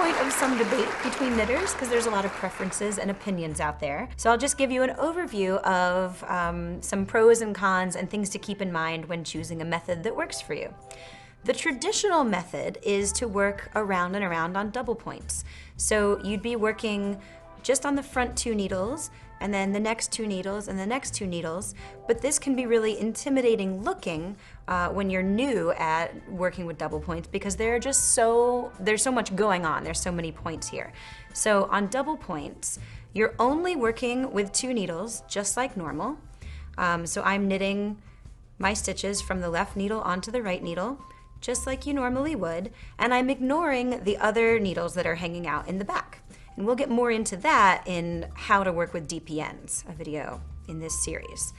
point of some debate between knitters because there's a lot of preferences and opinions out there. So I'll just give you an overview of some pros and cons and things to keep in mind when choosing a method that works for you. The traditional method is to work around and around on double points. So you'd be working just on the front 2 needles, and then the next 2 needles, and the next 2 needles. But this can be really intimidating looking when you're new at working with double points because there's so much going on. There's so many points here. So on double points, you're only working with 2 needles, just like normal. So I'm knitting my stitches from the left needle onto the right needle, just like you normally would, and I'm ignoring the other needles that are hanging out in the back. And we'll get more into that in how to work with DPNs, a video in this series.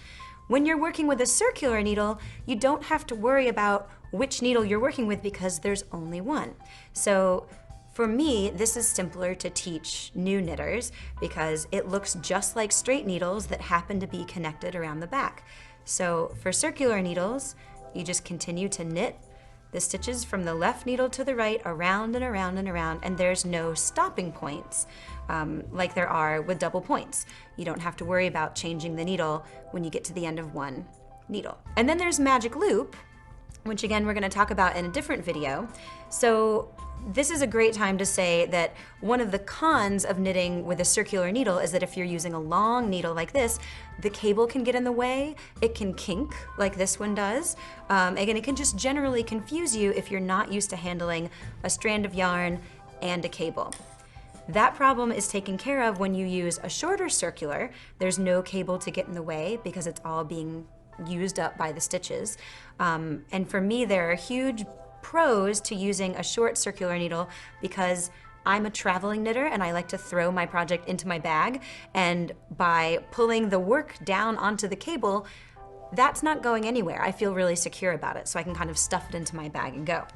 When you're working with a circular needle, you don't have to worry about which needle you're working with because there's only one. So for me, this is simpler to teach new knitters because it looks just like straight needles that happen to be connected around the back. So for circular needles, you just continue to knit the stitches from the left needle to the right, around and around and around, and there's no stopping points like there are with double points. You don't have to worry about changing the needle when you get to the end of one needle. And then there's magic loop, which again we're going to talk about in a different video. So this is a great time to say that one of the cons of knitting with a circular needle is that if you're using a long needle like this, the cable can get in the way, it can kink like this one does, and it can just generally confuse you if you're not used to handling a strand of yarn and a cable. That problem is taken care of when you use a shorter circular. There's no cable to get in the way because it's all being used up by the stitches. And for me, there are huge pros to using a short circular needle because I'm a traveling knitter and I like to throw my project into my bag, and by pulling the work down onto the cable, that's not going anywhere. I feel really secure about it, so I can kind of stuff it into my bag and go.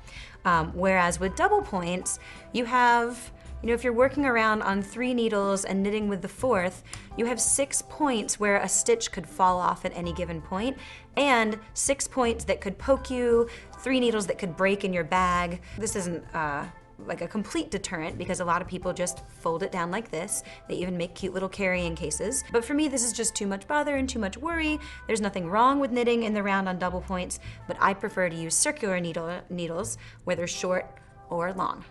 Whereas with double points, you have, if you're working around on 3 needles and knitting with the 4th, you have 6 points where a stitch could fall off at any given point, and 6 points that could poke you, 3 needles that could break in your bag. This isn't like a complete deterrent because a lot of people just fold it down like this. They even make cute little carrying cases. But for me, this is just too much bother and too much worry. There's nothing wrong with knitting in the round on double points, but I prefer to use circular needles, whether short or long.